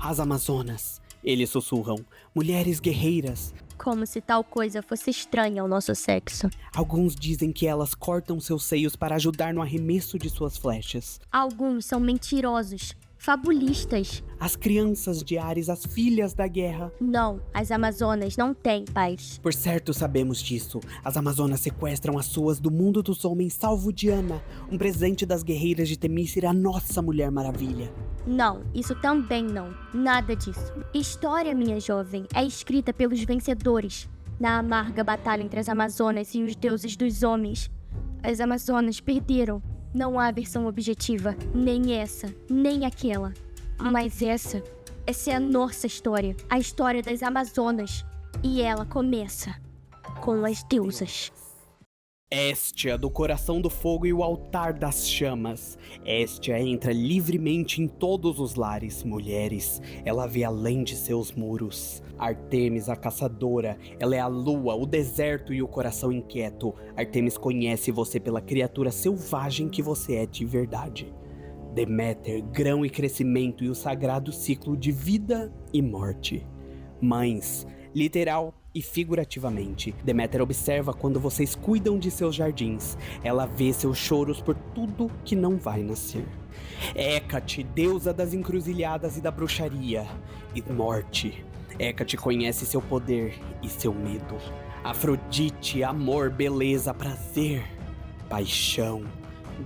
As Amazonas, eles sussurram, mulheres guerreiras. Como se tal coisa fosse estranha ao nosso sexo. Alguns dizem que elas cortam seus seios para ajudar no arremesso de suas flechas. Alguns são mentirosos, fabulistas. As crianças de Ares, as filhas da guerra. Não, as Amazonas não têm paz. Por certo sabemos disso. As Amazonas sequestram as suas do mundo dos homens, salvo Diana, um presente das guerreiras de Temícera, a nossa Mulher Maravilha. Não, isso também não. Nada disso. História, minha jovem, é escrita pelos vencedores. Na amarga batalha entre as Amazonas e os deuses dos homens. As Amazonas perderam. Não há versão objetiva, nem essa, nem aquela. Mas essa é a nossa história, a história das Amazonas. E ela começa com as deusas. Héstia, do coração do fogo e o altar das chamas. Héstia entra livremente em todos os lares, mulheres. Ela vê além de seus muros. Artemis, a caçadora, ela é a lua, o deserto e o coração inquieto. Artemis conhece você pela criatura selvagem que você é de verdade. Deméter, grão e crescimento e o sagrado ciclo de vida e morte. Mães, literal e figurativamente, Deméter observa quando vocês cuidam de seus jardins. Ela vê seus choros por tudo que não vai nascer. Hécate, deusa das encruzilhadas e da bruxaria e morte. Hécate conhece seu poder e seu medo. Afrodite, amor, beleza, prazer, paixão.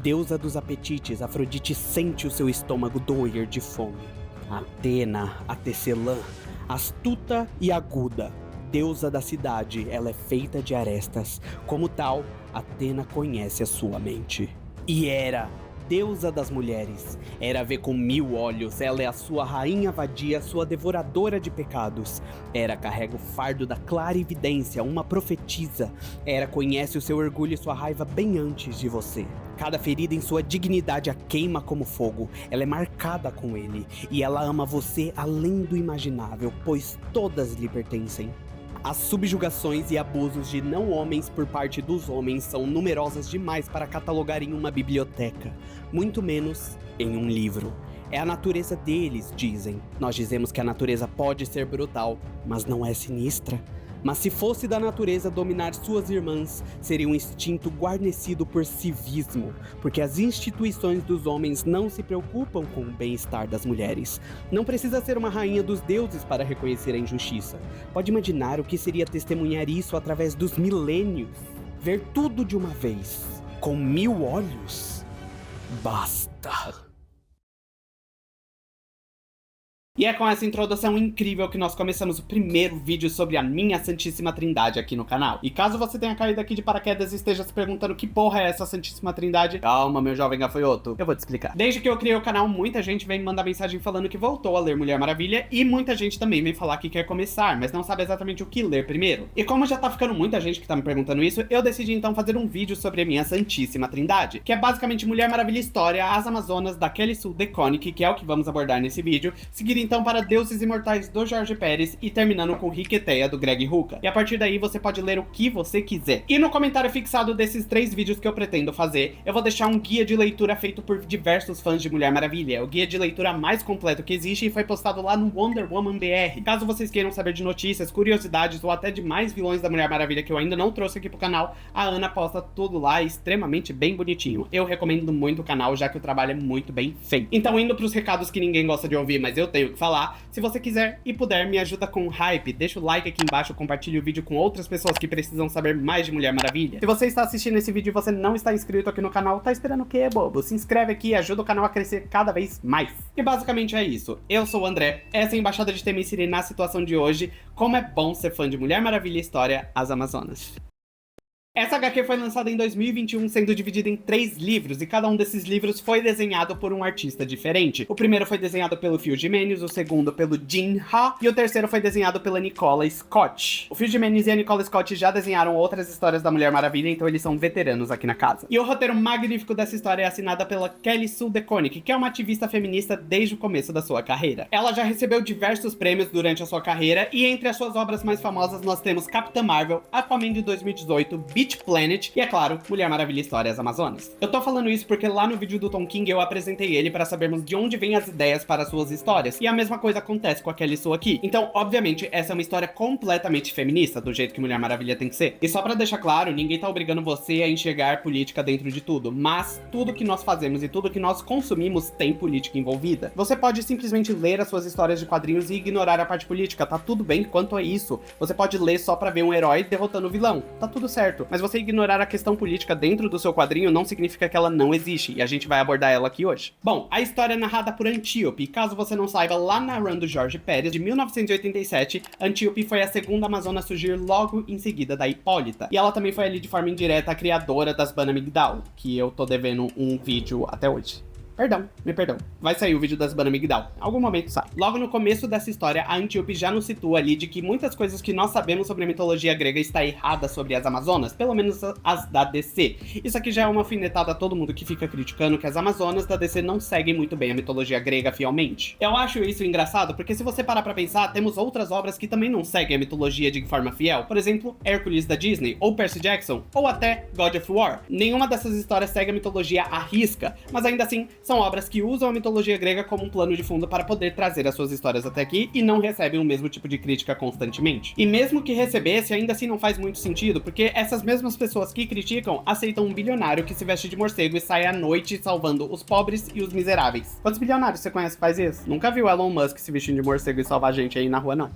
Deusa dos apetites, Afrodite sente o seu estômago doer de fome. Atena, a tecelã, astuta e aguda. Deusa da cidade, ela é feita de arestas. Como tal, Atena conhece a sua mente. E Hera, deusa das mulheres. Hera vê com 1000 olhos, ela é a sua rainha vadia, sua devoradora de pecados. Hera carrega o fardo da clarividência, uma profetisa. Hera conhece o seu orgulho e sua raiva bem antes de você. Cada ferida em sua dignidade a queima como fogo. Ela é marcada com ele. E ela ama você além do imaginável, pois todas lhe pertencem. As subjugações e abusos de não-homens por parte dos homens são numerosas demais para catalogar em uma biblioteca, muito menos em um livro. É a natureza deles, dizem. Nós dizemos que a natureza pode ser brutal, mas não é sinistra. Mas se fosse da natureza dominar suas irmãs, seria um instinto guarnecido por civismo, porque as instituições dos homens não se preocupam com o bem-estar das mulheres. Não precisa ser uma rainha dos deuses para reconhecer a injustiça. Pode imaginar o que seria testemunhar isso através dos milênios? Ver tudo de uma vez, com 1000 olhos? Basta. E é com essa introdução incrível que nós começamos o primeiro vídeo sobre a minha Santíssima Trindade aqui no canal. E caso você tenha caído aqui de paraquedas e esteja se perguntando que porra é essa Santíssima Trindade, calma, meu jovem gafanhoto, eu vou te explicar. Desde que eu criei o canal, muita gente vem me mandar mensagem falando que voltou a ler Mulher Maravilha, e muita gente também vem falar que quer começar, mas não sabe exatamente o que ler primeiro. E como já tá ficando muita gente que tá me perguntando isso, eu decidi então fazer um vídeo sobre a minha Santíssima Trindade, que é basicamente Mulher Maravilha História, As Amazonas, da Kelly Sue DeConnick, que é o que vamos abordar nesse vídeo, seguindo então para Deuses Imortais do Jorge Pérez e terminando com Riqueteia do Greg Rucka. E a partir daí você pode ler o que você quiser. E no comentário fixado desses 3 vídeos que eu pretendo fazer, eu vou deixar um guia de leitura feito por diversos fãs de Mulher Maravilha. É o guia de leitura mais completo que existe e foi postado lá no Wonder Woman BR. Caso vocês queiram saber de notícias, curiosidades ou até de mais vilões da Mulher Maravilha que eu ainda não trouxe aqui pro canal, a Ana posta tudo lá extremamente bem bonitinho. Eu recomendo muito o canal, já que o trabalho é muito bem feito. Então, indo pros recados que ninguém gosta de ouvir, mas eu tenho que falar, se você quiser e puder, me ajuda com hype, deixa o like aqui embaixo, compartilhe o vídeo com outras pessoas que precisam saber mais de Mulher Maravilha. Se você está assistindo esse vídeo e você não está inscrito aqui no canal, tá esperando o quê, bobo? Se inscreve aqui e ajuda o canal a crescer cada vez mais. E basicamente é isso. Eu sou o André, essa é a Embaixada de Temícera e na situação de hoje, como é bom ser fã de Mulher Maravilha História, As Amazonas. Essa HQ foi lançada em 2021, sendo dividida em 3 livros, e cada um desses livros foi desenhado por um artista diferente. O primeiro foi desenhado pelo Phil Jimenez, o segundo pelo Jin Ha, e o terceiro foi desenhado pela Nicola Scott. O Phil Jimenez e a Nicola Scott já desenharam outras histórias da Mulher Maravilha, então eles são veteranos aqui na casa. E o roteiro magnífico dessa história é assinada pela Kelly Sue DeConnick, que é uma ativista feminista desde o começo da sua carreira. Ela já recebeu diversos prêmios durante a sua carreira, e entre as suas obras mais famosas nós temos Capitã Marvel, Aquaman de 2018, Witch Planet e, é claro, Mulher Maravilha Histórias Amazonas. Eu tô falando isso porque lá no vídeo do Tom King eu apresentei ele para sabermos de onde vêm as ideias para suas histórias, e a mesma coisa acontece com a Kelly Sue aqui. Então, obviamente, essa é uma história completamente feminista, do jeito que Mulher Maravilha tem que ser. E só pra deixar claro, ninguém tá obrigando você a enxergar política dentro de tudo, mas tudo que nós fazemos e tudo que nós consumimos tem política envolvida. Você pode simplesmente ler as suas histórias de quadrinhos e ignorar a parte política, tá tudo bem quanto a isso. Você pode ler só pra ver um herói derrotando o vilão, tá tudo certo. Mas você ignorar a questão política dentro do seu quadrinho não significa que ela não existe, e a gente vai abordar ela aqui hoje. Bom, a história é narrada por Antíope. Caso você não saiba, lá na run do Jorge Pérez, de 1987, Antíope foi a segunda Amazona a surgir logo em seguida da Hipólita. E ela também foi ali de forma indireta a criadora das Bana Migdal, que eu tô devendo um vídeo até hoje. Me perdão. Vai sair o vídeo das Bana Migdal. Algum momento sai. Logo no começo dessa história, a Antíope já nos situa ali de que muitas coisas que nós sabemos sobre a mitologia grega está errada sobre as Amazonas, pelo menos as da DC. Isso aqui já é uma alfinetada a todo mundo que fica criticando que as Amazonas da DC não seguem muito bem a mitologia grega fielmente. Eu acho isso engraçado porque se você parar pra pensar, temos outras obras que também não seguem a mitologia de forma fiel. Por exemplo, Hércules da Disney, ou Percy Jackson, ou até God of War. Nenhuma dessas histórias segue a mitologia à risca, mas ainda assim, são obras que usam a mitologia grega como um plano de fundo para poder trazer as suas histórias até aqui e não recebem o mesmo tipo de crítica constantemente. E mesmo que recebesse, ainda assim não faz muito sentido, porque essas mesmas pessoas que criticam aceitam um bilionário que se veste de morcego e sai à noite salvando os pobres e os miseráveis. Quantos bilionários você conhece que faz isso? Nunca viu Elon Musk se vestindo de morcego e salvar gente aí na rua, não.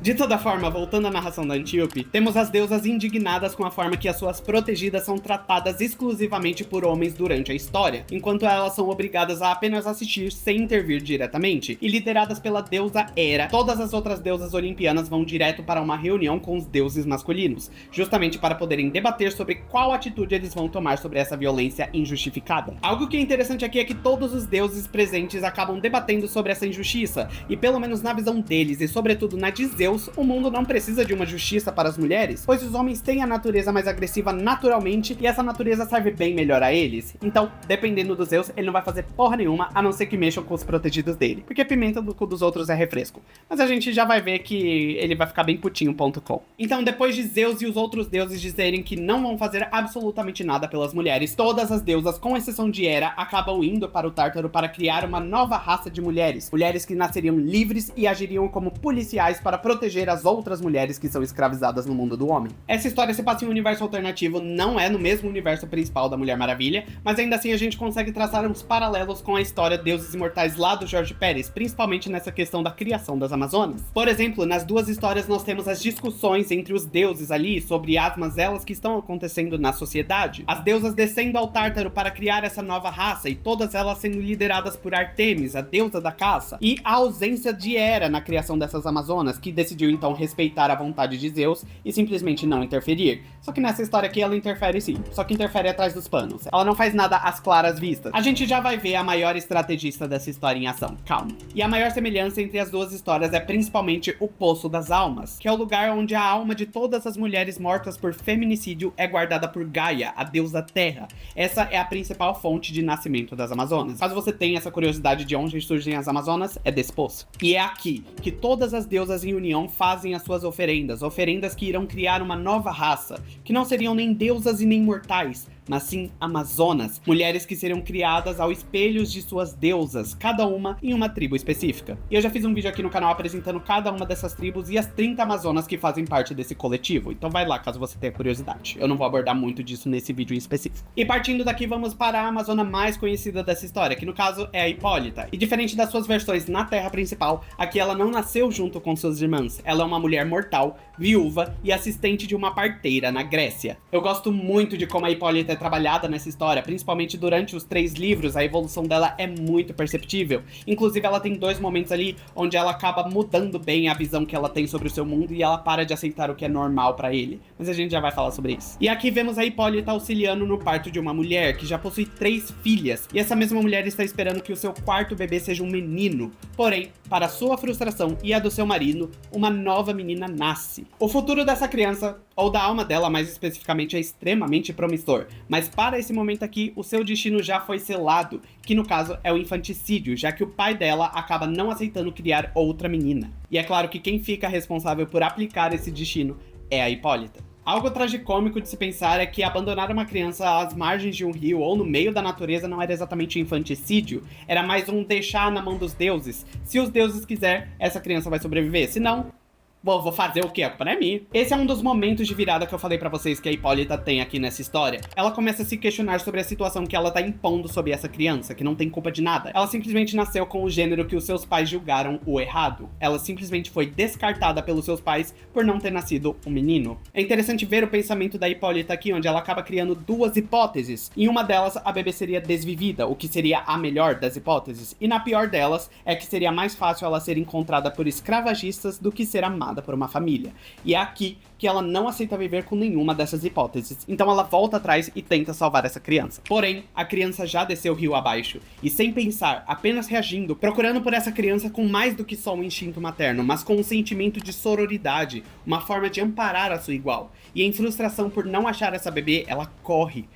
De toda forma, voltando à narração da Antíope, temos as deusas indignadas com a forma que as suas protegidas são tratadas exclusivamente por homens durante a história, enquanto elas são obrigadas a apenas assistir sem intervir diretamente. E lideradas pela deusa Hera, todas as outras deusas olimpianas vão direto para uma reunião com os deuses masculinos, justamente para poderem debater sobre qual atitude eles vão tomar sobre essa violência injustificada. Algo que é interessante aqui é que todos os deuses presentes acabam debatendo sobre essa injustiça, e pelo menos na visão deles, e sobretudo na de Zeus, o mundo não precisa de uma justiça para as mulheres, pois os homens têm a natureza mais agressiva naturalmente e essa natureza serve bem melhor a eles. Então, dependendo do Zeus, ele não vai fazer porra nenhuma a não ser que mexam com os protegidos dele, porque pimenta do cu dos outros é refresco. Mas a gente já vai ver que ele vai ficar bem putinho.com. Então, depois de Zeus e os outros deuses dizerem que não vão fazer absolutamente nada pelas mulheres, todas as deusas, com exceção de Hera, acabam indo para o Tártaro para criar uma nova raça de mulheres. Mulheres que nasceriam livres e agiriam como policiais para proteger as outras mulheres que são escravizadas no mundo do homem. Essa história se passa em um universo alternativo, não é no mesmo universo principal da Mulher Maravilha, mas ainda assim a gente consegue traçar uns paralelos com a história Deuses Imortais lá do Jorge Pérez, principalmente nessa questão da criação das Amazonas. Por exemplo, nas duas histórias nós temos as discussões entre os deuses ali sobre as mazelas que estão acontecendo na sociedade, as deusas descendo ao Tártaro para criar essa nova raça e todas elas sendo lideradas por Artemis, a deusa da caça, e a ausência de Hera na criação dessas Amazonas, que decidiu então respeitar a vontade de Zeus e simplesmente não interferir. Só que nessa história aqui ela interfere sim, só que interfere atrás dos panos. Ela não faz nada às claras vistas. A gente já vai ver a maior estrategista dessa história em ação, calma. E a maior semelhança entre as duas histórias é principalmente o Poço das Almas, que é o lugar onde a alma de todas as mulheres mortas por feminicídio é guardada por Gaia, a deusa Terra. Essa é a principal fonte de nascimento das Amazonas. Caso você tenha essa curiosidade de onde surgem as Amazonas, é desse poço. E é aqui que todas as deusas em união fazem as suas oferendas que irão criar uma nova raça, que não seriam nem deusas e nem mortais, mas sim Amazonas, mulheres que seriam criadas ao espelhos de suas deusas, cada uma em uma tribo específica. E eu já fiz um vídeo aqui no canal apresentando cada uma dessas tribos e as 30 Amazonas que fazem parte desse coletivo, então vai lá caso você tenha curiosidade. Eu não vou abordar muito disso nesse vídeo em específico. E partindo daqui vamos para a Amazona mais conhecida dessa história, que no caso é a Hipólita. E diferente das suas versões na Terra principal, aqui ela não nasceu junto com suas irmãs, ela é uma mulher mortal, viúva e assistente de uma parteira na Grécia. Eu gosto muito de como a Hipólita é trabalhada nessa história, principalmente durante os 3 livros, a evolução dela é muito perceptível. Inclusive ela tem 2 momentos ali onde ela acaba mudando bem a visão que ela tem sobre o seu mundo e ela para de aceitar o que é normal pra ele. Mas a gente já vai falar sobre isso. E aqui vemos a Hipólita auxiliando no parto de uma mulher que já possui 3 filhas, e essa mesma mulher está esperando que o seu 4º bebê seja um menino. Porém, para sua frustração e a do seu marido, uma nova menina nasce. O futuro dessa criança, ou da alma dela mais especificamente, é extremamente promissor, mas para esse momento aqui, o seu destino já foi selado, que no caso é o infanticídio, já que o pai dela acaba não aceitando criar outra menina. E é claro que quem fica responsável por aplicar esse destino é a Hipólita. Algo tragicômico de se pensar é que abandonar uma criança às margens de um rio ou no meio da natureza não era exatamente infanticídio, era mais um deixar na mão dos deuses. Se os deuses quiser, essa criança vai sobreviver, se não, vou fazer o quê? A culpa não é minha. Esse é um dos momentos de virada que eu falei pra vocês que a Hipólita tem aqui nessa história. Ela começa a se questionar sobre a situação que ela tá impondo sobre essa criança, que não tem culpa de nada. Ela simplesmente nasceu com o gênero que os seus pais julgaram o errado. Ela simplesmente foi descartada pelos seus pais por não ter nascido um menino. É interessante ver o pensamento da Hipólita aqui, onde ela acaba criando duas hipóteses. Em uma delas, a bebê seria desvivida, o que seria a melhor das hipóteses. E na pior delas, é que seria mais fácil ela ser encontrada por escravagistas do que ser amada por uma família. E é aqui que ela não aceita viver com nenhuma dessas hipóteses. Então ela volta atrás e tenta salvar essa criança. Porém, a criança já desceu o rio abaixo. E sem pensar, apenas reagindo, procurando por essa criança com mais do que só um instinto materno, mas com um sentimento de sororidade, uma forma de amparar a sua igual. E em frustração por não achar essa bebê, ela corre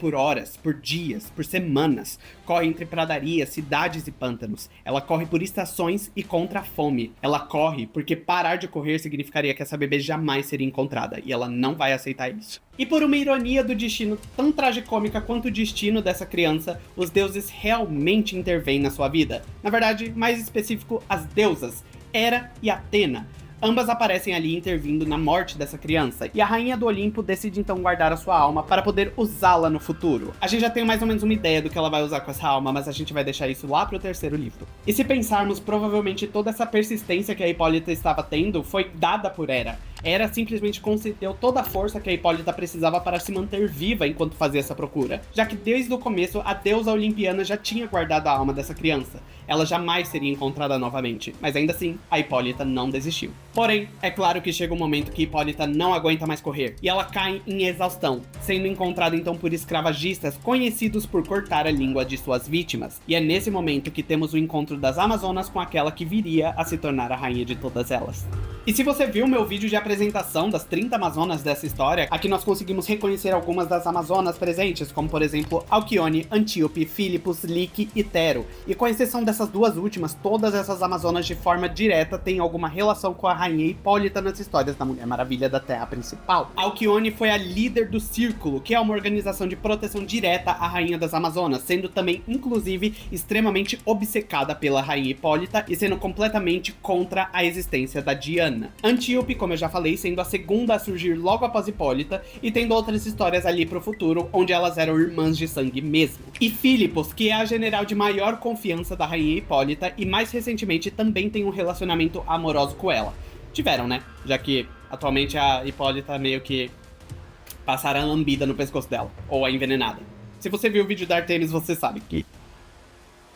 por horas, por dias, por semanas. Corre entre pradarias, cidades e pântanos. Ela corre por estações e contra a fome. Ela corre porque parar de correr significaria que essa bebê jamais seria encontrada. E ela não vai aceitar isso. E por uma ironia do destino tão tragicômica quanto o destino dessa criança, os deuses realmente intervêm na sua vida. Na verdade, mais específico, as deusas, Hera e Atena. Ambas aparecem ali intervindo na morte dessa criança, e a rainha do Olimpo decide então guardar a sua alma para poder usá-la no futuro. A gente já tem mais ou menos uma ideia do que ela vai usar com essa alma, mas a gente vai deixar isso lá pro terceiro livro. E se pensarmos, provavelmente toda essa persistência que a Hipólita estava tendo foi dada por Hera. Hera simplesmente concedeu toda a força que a Hipólita precisava para se manter viva enquanto fazia essa procura, já que desde o começo a deusa olimpiana já tinha guardado a alma dessa criança. Ela jamais seria encontrada novamente, mas ainda assim, a Hipólita não desistiu. Porém, é claro que chega um momento que Hipólita não aguenta mais correr, e ela cai em exaustão, sendo encontrada então por escravagistas conhecidos por cortar a língua de suas vítimas. E é nesse momento que temos o encontro das Amazonas com aquela que viria a se tornar a rainha de todas elas. E se você viu meu vídeo de apresentação das 30 Amazonas dessa história, aqui nós conseguimos reconhecer algumas das Amazonas presentes, como por exemplo Alquione, Antíope, Filipos, Lique e Tero. E com exceção dessas duas últimas, todas essas Amazonas de forma direta têm alguma relação com a rainha Hipólita nas histórias da Mulher Maravilha da Terra principal. Alquione foi a líder do Círculo, que é uma organização de proteção direta à rainha das Amazonas, sendo também, inclusive, extremamente obcecada pela rainha Hipólita e sendo completamente contra a existência da Diana. Antíope, como eu já falei, sendo a segunda a surgir logo após Hipólita, e tendo outras histórias ali pro futuro, onde elas eram irmãs de sangue mesmo. E Filipos, que é a general de maior confiança da rainha Hipólita, e mais recentemente também tem um relacionamento amoroso com ela. Tiveram, né? Já que atualmente a Hipólita meio que passaram a lambida no pescoço dela, ou a envenenada. Se você viu o vídeo da Artemis, você sabe que...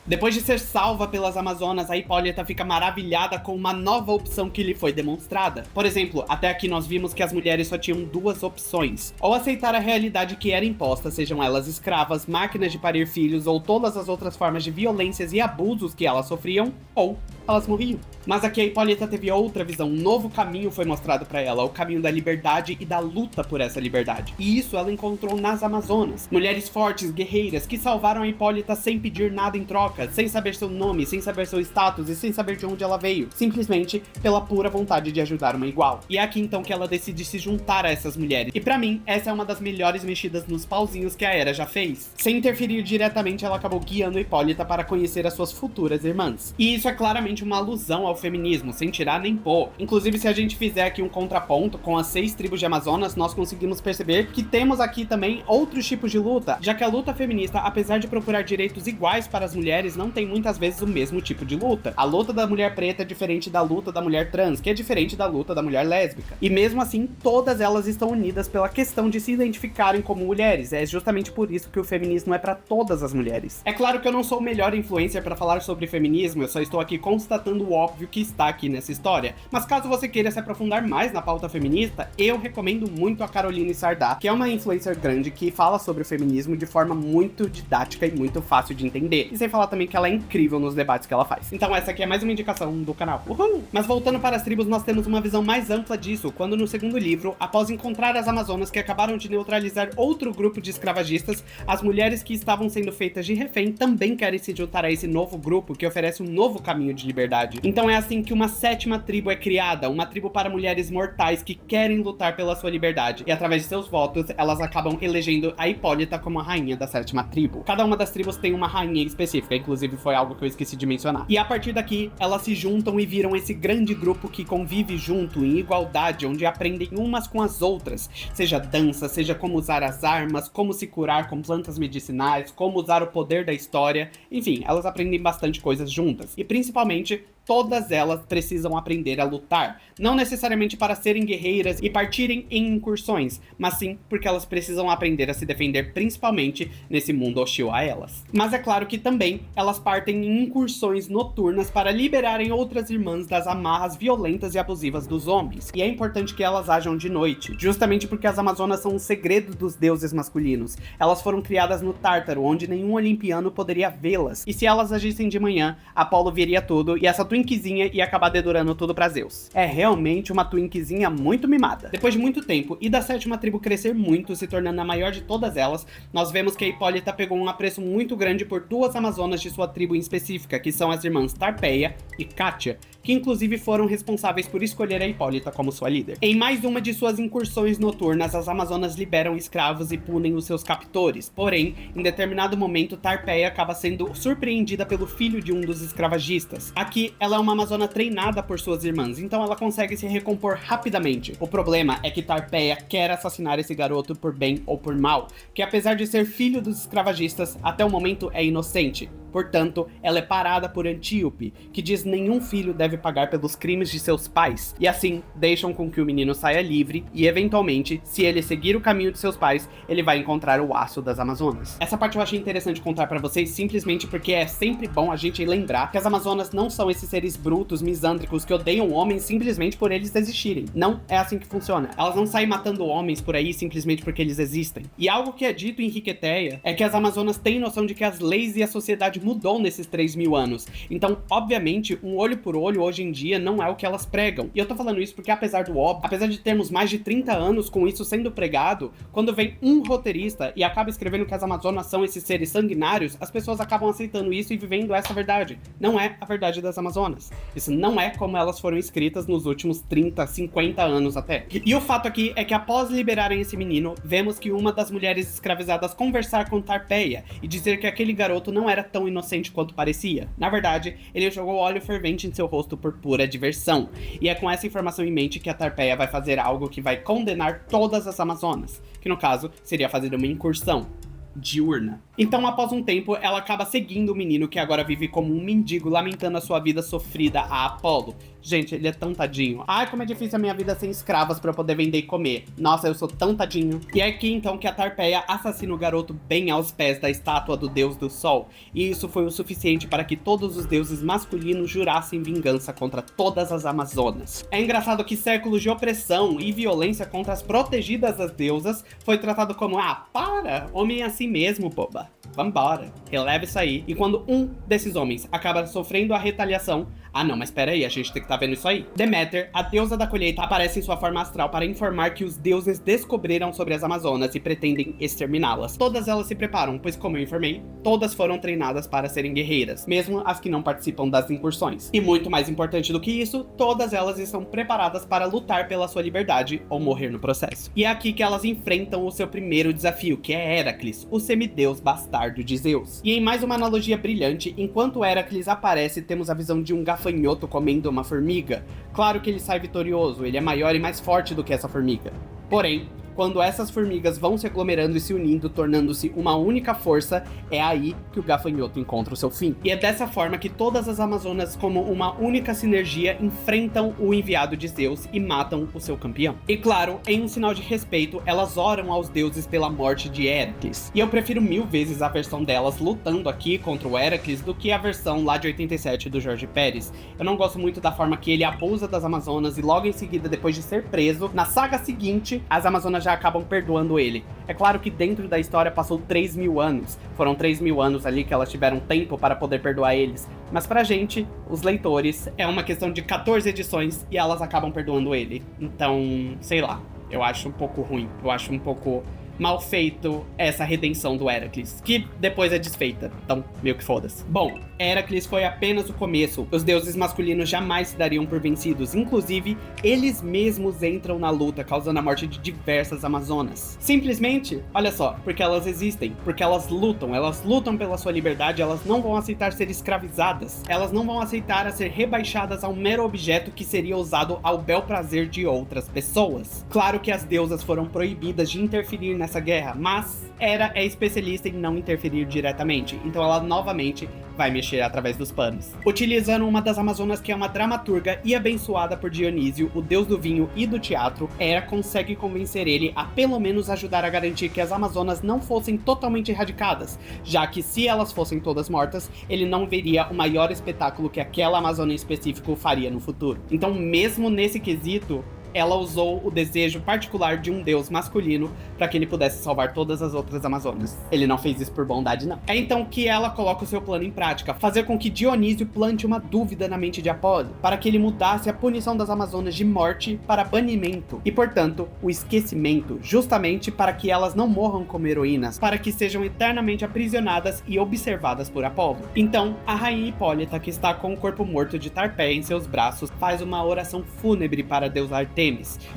Depois de ser salva pelas Amazonas, a Hipólita fica maravilhada com uma nova opção que lhe foi demonstrada. Por exemplo, até aqui nós vimos que as mulheres só tinham duas opções: ou aceitar a realidade que era imposta, sejam elas escravas, máquinas de parir filhos ou todas as outras formas de violências e abusos que elas sofriam, ou elas morriam. Mas aqui a Hipólita teve outra visão, um novo caminho foi mostrado pra ela, o caminho da liberdade e da luta por essa liberdade. E isso ela encontrou nas Amazonas. Mulheres fortes, guerreiras, que salvaram a Hipólita sem pedir nada em troca, sem saber seu nome, sem saber seu status e sem saber de onde ela veio, simplesmente pela pura vontade de ajudar uma igual. E é aqui então que ela decide se juntar a essas mulheres. E pra mim, essa é uma das melhores mexidas nos pauzinhos que a Hera já fez. Sem interferir diretamente, ela acabou guiando a Hipólita para conhecer as suas futuras irmãs. E isso é claramente uma alusão ao feminismo, sem tirar nem pôr. Inclusive, se a gente fizer aqui um contraponto com as 6 tribos de Amazonas, nós conseguimos perceber que temos aqui também outros tipos de luta, já que a luta feminista, apesar de procurar direitos iguais para as mulheres, não tem muitas vezes o mesmo tipo de luta. A luta da mulher preta é diferente da luta da mulher trans, que é diferente da luta da mulher lésbica. E mesmo assim, todas elas estão unidas pela questão de se identificarem como mulheres. É justamente por isso que o feminismo é para todas as mulheres. É claro que eu não sou o melhor influencer para falar sobre feminismo, eu só estou aqui constatando o óbvio que está aqui nessa história. Mas caso você queira se aprofundar mais na pauta feminista, eu recomendo muito a Caroline Sardá, que é uma influencer grande que fala sobre o feminismo de forma muito didática e muito fácil de entender. E sem falar também que ela é incrível nos debates que ela faz. Então essa aqui é mais uma indicação do canal. Uhul! Mas voltando para as tribos, nós temos uma visão mais ampla disso, quando no segundo livro, após encontrar as Amazonas que acabaram de neutralizar outro grupo de escravagistas, as mulheres que estavam sendo feitas de refém também querem se juntar a esse novo grupo que oferece um novo caminho de liberdade. Então é é assim que uma 7ª tribo é criada, uma tribo para mulheres mortais que querem lutar pela sua liberdade. E através de seus votos, elas acabam elegendo a Hipólita como a rainha da 7ª tribo. Cada uma das tribos tem uma rainha específica, inclusive foi algo que eu esqueci de mencionar. E a partir daqui, elas se juntam e viram esse grande grupo que convive junto, em igualdade, onde aprendem umas com as outras. Seja dança, seja como usar as armas, como se curar com plantas medicinais, como usar o poder da história. Enfim, elas aprendem bastante coisas juntas. E principalmente, todas elas precisam aprender a lutar. Não necessariamente para serem guerreiras e partirem em incursões, mas sim porque elas precisam aprender a se defender, principalmente nesse mundo hostil a elas. Mas é claro que também elas partem em incursões noturnas para liberarem outras irmãs das amarras violentas e abusivas dos homens. E é importante que elas ajam de noite, justamente porque as Amazonas são um segredo dos deuses masculinos. Elas foram criadas no Tártaro, onde nenhum olimpiano poderia vê-las. E se elas agissem de manhã, Apolo veria tudo e essa Twinkzinha ia acabar dedurando tudo pra Zeus. É realmente uma Twinkzinha muito mimada. Depois de muito tempo e da 7ª tribo crescer muito, se tornando a maior de todas elas, nós vemos que a Hipólita pegou um apreço muito grande por 2 Amazonas de sua tribo em específica, que são as irmãs Tarpeia e Kátia, que inclusive foram responsáveis por escolher a Hipólita como sua líder. Em mais uma de suas incursões noturnas, as Amazonas liberam escravos e punem os seus captores. Porém, em determinado momento, Tarpeia acaba sendo surpreendida pelo filho de um dos escravagistas. Aqui, ela é uma Amazona treinada por suas irmãs, então ela consegue se recompor rapidamente. O problema é que Tarpeia quer assassinar esse garoto por bem ou por mal, que apesar de ser filho dos escravagistas, até o momento é inocente. Portanto, ela é parada por Antíope, que diz nenhum filho deve pagar pelos crimes de seus pais, e assim deixam com que o menino saia livre e, eventualmente, se ele seguir o caminho de seus pais, ele vai encontrar o aço das Amazonas. Essa parte eu achei interessante contar pra vocês, simplesmente porque é sempre bom a gente lembrar que as Amazonas não são esses seres brutos, misândricos, que odeiam homens simplesmente por eles existirem. Não é assim que funciona. Elas não saem matando homens por aí simplesmente porque eles existem. E algo que é dito em Riqueteia é que as Amazonas têm noção de que as leis e a sociedade mudou nesses 3.000 anos. Então, obviamente, um olho por olho hoje em dia não é o que elas pregam. E eu tô falando isso porque, apesar do óbvio, apesar de termos mais de 30 anos com isso sendo pregado, quando vem um roteirista e acaba escrevendo que as Amazonas são esses seres sanguinários, as pessoas acabam aceitando isso e vivendo essa verdade. Não é a verdade das Amazonas. Isso não é como elas foram escritas nos últimos 30, 50 anos até. E o fato aqui é que após liberarem esse menino, vemos que uma das mulheres escravizadas conversar com Tarpeia e dizer que aquele garoto não era tão inocente quanto parecia. Na verdade, ele jogou óleo fervente em seu rosto por pura diversão. E é com essa informação em mente que a Tarpeia vai fazer algo que vai condenar todas as Amazonas, que no caso seria fazer uma incursão diurna. Então, após um tempo, ela acaba seguindo o menino que agora vive como um mendigo, lamentando a sua vida sofrida a Apolo. Gente, ele é tão tadinho. Ai, como é difícil a minha vida sem escravas pra eu poder vender e comer. Nossa, eu sou tão tadinho. E é aqui, então, que a Tarpeia assassina o garoto bem aos pés da estátua do deus do sol. E isso foi o suficiente para que todos os deuses masculinos jurassem vingança contra todas as Amazonas. É engraçado que séculos de opressão e violência contra as protegidas das deusas foi tratado como, ah, para, homem é assim mesmo, boba. Vambora, releva isso aí. E quando um desses homens acaba sofrendo a retaliação, ah não, mas pera aí, a gente tem que tá vendo isso aí. Deméter, a deusa da colheita, aparece em sua forma astral para informar que os deuses descobriram sobre as Amazonas e pretendem exterminá-las. Todas elas se preparam, pois como eu informei, todas foram treinadas para serem guerreiras, mesmo as que não participam das incursões. E muito mais importante do que isso, todas elas estão preparadas para lutar pela sua liberdade ou morrer no processo. E é aqui que elas enfrentam o seu primeiro desafio, que é Heracles, o semideus bastardo de Zeus. E em mais uma analogia brilhante, enquanto Heracles aparece, temos a visão de um gafanhoto comendo uma formiga. Claro que ele sai vitorioso, ele é maior e mais forte do que essa formiga. Porém, quando essas formigas vão se aglomerando e se unindo, tornando-se uma única força, é aí que o gafanhoto encontra o seu fim. E é dessa forma que todas as Amazonas, como uma única sinergia, enfrentam o enviado de Zeus e matam o seu campeão. E claro, em um sinal de respeito, elas oram aos deuses pela morte de Heracles. E eu prefiro 1000 vezes a versão delas lutando aqui contra o Heracles do que a versão lá de 87 do Jorge Pérez. Eu não gosto muito da forma que ele abusa das Amazonas e logo em seguida, depois de ser preso, na saga seguinte, as Amazonas já acabam perdoando ele. É claro que dentro da história passou 3.000 anos. Foram 3.000 anos ali que elas tiveram tempo para poder perdoar eles. Mas pra gente, os leitores, é uma questão de 14 edições e elas acabam perdoando ele. Então, sei lá, eu acho um pouco ruim. Eu acho um pouco mal feito essa redenção do Heracles, que depois é desfeita. Então, meio que foda-se. Bom, Heracles foi apenas o começo. Os deuses masculinos jamais se dariam por vencidos. Inclusive, eles mesmos entram na luta, causando a morte de diversas amazonas. Simplesmente, olha só, porque elas existem, porque elas lutam pela sua liberdade, elas não vão aceitar ser escravizadas, elas não vão aceitar a ser rebaixadas a um mero objeto que seria usado ao bel prazer de outras pessoas. Claro que as deusas foram proibidas de interferir nessa guerra, mas Hera é especialista em não interferir diretamente, então ela novamente vai mexer através dos panos. Utilizando uma das amazonas que é uma dramaturga e abençoada por Dionísio, o deus do vinho e do teatro, Hera consegue convencer ele a pelo menos ajudar a garantir que as amazonas não fossem totalmente erradicadas, já que se elas fossem todas mortas, ele não veria o maior espetáculo que aquela amazona em específico faria no futuro. Então, mesmo nesse quesito, ela usou o desejo particular de um deus masculino para que ele pudesse salvar todas as outras amazonas. Ele não fez isso por bondade, não. É então que ela coloca o seu plano em prática, fazer com que Dionísio plante uma dúvida na mente de Apolo, para que ele mudasse a punição das amazonas de morte para banimento, e portanto, o esquecimento, justamente para que elas não morram como heroínas, para que sejam eternamente aprisionadas e observadas por Apolo. Então, a rainha Hipólita, que está com o corpo morto de Tarpeia em seus braços, faz uma oração fúnebre para a deusa Artemis.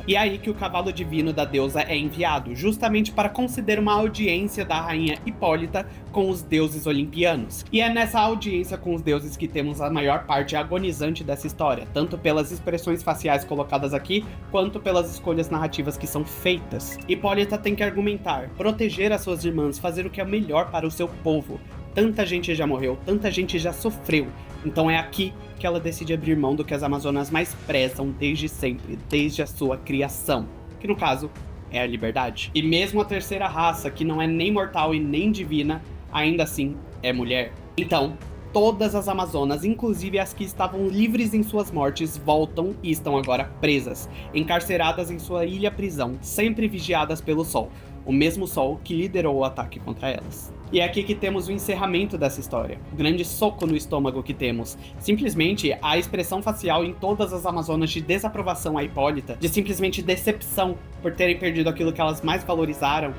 E é aí que o cavalo divino da deusa é enviado, justamente para conceder uma audiência da rainha Hipólita com os deuses olimpianos. E é nessa audiência com os deuses que temos a maior parte agonizante dessa história, tanto pelas expressões faciais colocadas aqui, quanto pelas escolhas narrativas que são feitas. Hipólita tem que argumentar, proteger as suas irmãs, fazer o que é melhor para o seu povo. Tanta gente já morreu, tanta gente já sofreu. Então é aqui que ela decide abrir mão do que as amazonas mais prezam desde sempre, desde a sua criação, que no caso é a liberdade. E mesmo a terceira raça, que não é nem mortal e nem divina, ainda assim é mulher. Então, todas as amazonas, inclusive as que estavam livres em suas mortes, voltam e estão agora presas, encarceradas em sua ilha-prisão, sempre vigiadas pelo Sol, o mesmo Sol que liderou o ataque contra elas. E é aqui que temos o encerramento dessa história, o grande soco no estômago que temos. Simplesmente a expressão facial em todas as amazonas de desaprovação a Hipólita, de simplesmente decepção por terem perdido aquilo que elas mais valorizaram,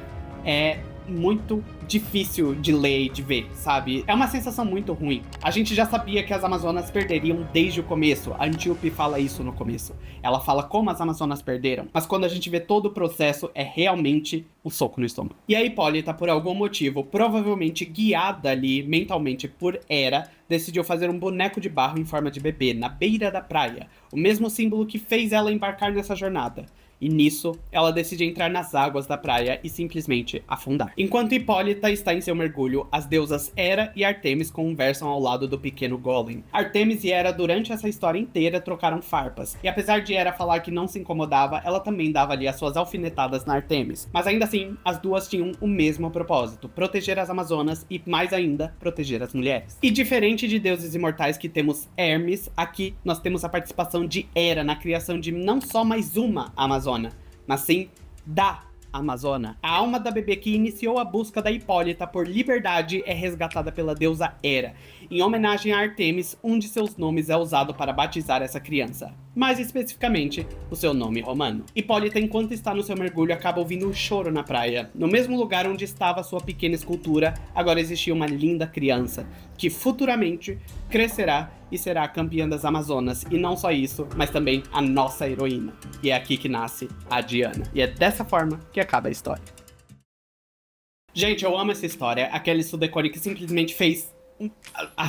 é muito difícil de ler e de ver, sabe? É uma sensação muito ruim. A gente já sabia que as amazonas perderiam desde o começo. A Antíope fala isso no começo. Ela fala como as amazonas perderam. Mas quando a gente vê todo o processo, é realmente um soco no estômago. E a Hipólita, por algum motivo, provavelmente guiada ali mentalmente por Hera, decidiu fazer um boneco de barro em forma de bebê na beira da praia. O mesmo símbolo que fez ela embarcar nessa jornada. E nisso, ela decide entrar nas águas da praia e simplesmente afundar. Enquanto Hipólita está em seu mergulho, as deusas Hera e Artemis conversam ao lado do pequeno Golem. Artemis e Hera, durante essa história inteira, trocaram farpas. E apesar de Hera falar que não se incomodava, ela também dava ali as suas alfinetadas na Artemis. Mas ainda assim, as duas tinham o mesmo propósito: proteger as amazonas e, mais ainda, proteger as mulheres. E diferente de deuses imortais que temos Hermes, aqui nós temos a participação de Hera na criação de não só mais uma amazona, mas sim da Amazona. A alma da bebê que iniciou a busca da Hipólita por liberdade é resgatada pela deusa Hera. Em homenagem a Artemis, um de seus nomes é usado para batizar essa criança, mais especificamente, o seu nome romano. Hipólita, enquanto está no seu mergulho, acaba ouvindo um choro na praia. No mesmo lugar onde estava sua pequena escultura, agora existia uma linda criança, que futuramente crescerá e será a campeã das Amazonas. E não só isso, mas também a nossa heroína. E é aqui que nasce a Diana. E é dessa forma que acaba a história. Gente, eu amo essa história. Aquela Sudecone que simplesmente fez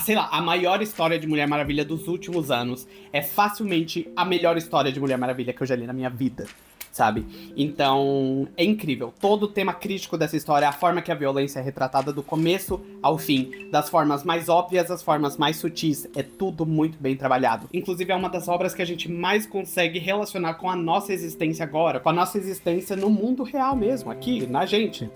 sei lá, a maior história de Mulher Maravilha dos últimos anos. É facilmente a melhor história de Mulher Maravilha que eu já li na minha vida, sabe? Então, é incrível. Todo o tema crítico dessa história, a forma que a violência é retratada do começo ao fim, das formas mais óbvias às formas mais sutis, é tudo muito bem trabalhado. Inclusive, é uma das obras que a gente mais consegue relacionar com a nossa existência agora, com a nossa existência no mundo real mesmo, aqui, na gente.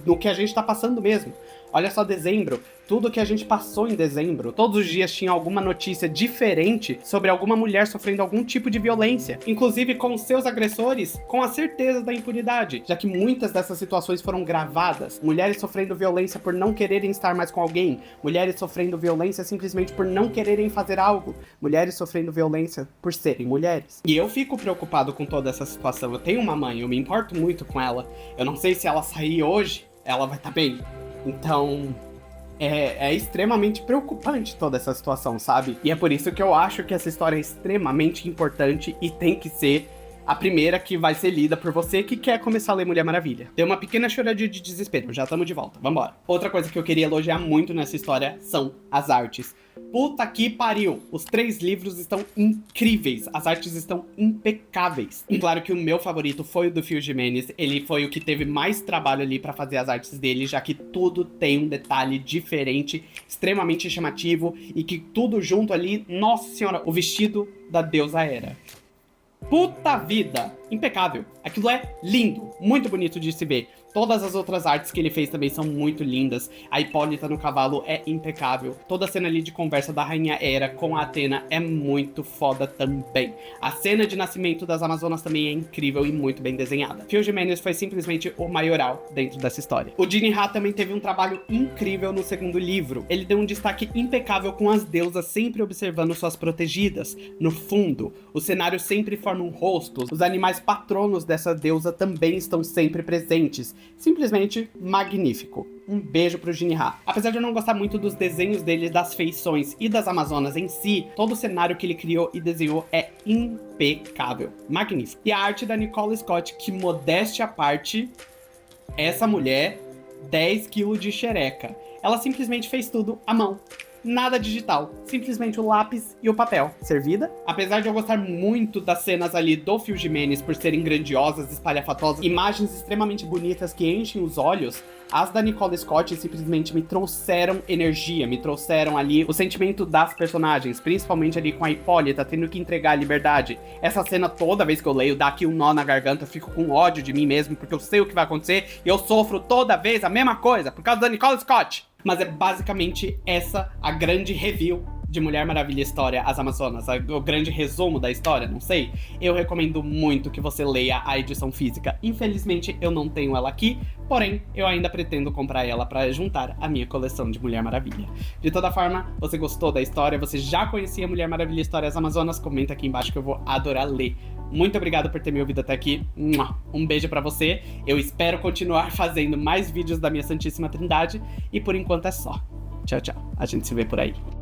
No que a gente tá passando mesmo. Olha só dezembro, tudo que a gente passou em dezembro. Todos os dias tinha alguma notícia diferente sobre alguma mulher sofrendo algum tipo de violência. Inclusive com seus agressores, com a certeza da impunidade. Já que muitas dessas situações foram gravadas. Mulheres sofrendo violência por não quererem estar mais com alguém. Mulheres sofrendo violência simplesmente por não quererem fazer algo. Mulheres sofrendo violência por serem mulheres. E eu fico preocupado com toda essa situação. Eu tenho uma mãe, eu me importo muito com ela. Eu não sei se ela sair hoje, ela vai estar bem. Então, É extremamente preocupante toda essa situação, sabe? E é por isso que eu acho que essa história é extremamente importante e tem que ser a primeira que vai ser lida por você que quer começar a ler Mulher Maravilha. Deu uma pequena choradinha de desespero, já estamos de volta, vambora. Outra coisa que eu queria elogiar muito nessa história são as artes. Puta que pariu! Os 3 livros estão incríveis, as artes estão impecáveis. E claro que o meu favorito foi o do Phil Jimenez, ele foi o que teve mais trabalho ali pra fazer as artes dele, já que tudo tem um detalhe diferente, extremamente chamativo, e que tudo junto ali, nossa senhora, o vestido da deusa Hera. Puta vida! Impecável. Aquilo é lindo, muito bonito de se ver. Todas as outras artes que ele fez também são muito lindas. A Hipólita no cavalo é impecável. Toda a cena ali de conversa da Rainha Hera com a Athena é muito foda também. A cena de nascimento das Amazonas também é incrível e muito bem desenhada. Phil Jimenez foi simplesmente o maioral dentro dessa história. O Gene Ha também teve um trabalho incrível no segundo livro. Ele deu um destaque impecável com as deusas sempre observando suas protegidas. No fundo, o cenário sempre forma um rosto. Os animais patronos dessa deusa também estão sempre presentes. Simplesmente magnífico. Um beijo pro Gene Ha. Apesar de eu não gostar muito dos desenhos dele, das feições e das Amazonas em si, todo o cenário que ele criou e desenhou é impecável. Magnífico. E a arte da Nicole Scott, que modéstia à parte, essa mulher, 10 kg de xereca. Ela simplesmente fez tudo à mão. Nada digital, simplesmente o lápis e o papel. Servida? Apesar de eu gostar muito das cenas ali do Phil Jimenez por serem grandiosas, espalhafatosas, imagens extremamente bonitas que enchem os olhos, as da Nicole Scott simplesmente me trouxeram energia, me trouxeram ali o sentimento das personagens, principalmente ali com a Hipólita tendo que entregar a liberdade. Essa cena toda vez que eu leio dá aqui um nó na garganta, eu fico com ódio de mim mesmo, porque eu sei o que vai acontecer e eu sofro toda vez a mesma coisa por causa da Nicole Scott. Mas é basicamente essa a grande review de Mulher Maravilha História As Amazonas, o grande resumo da história, não sei. Eu recomendo muito que você leia a edição física. Infelizmente eu não tenho ela aqui, porém eu ainda pretendo comprar ela para juntar a minha coleção de Mulher Maravilha. De toda forma, você gostou da história? Você já conhecia Mulher Maravilha História As Amazonas? Comenta aqui embaixo que eu vou adorar ler. Muito obrigado por ter me ouvido até aqui. Um beijo pra você. Eu espero continuar fazendo mais vídeos da minha Santíssima Trindade. E por enquanto é só. Tchau, tchau. A gente se vê por aí.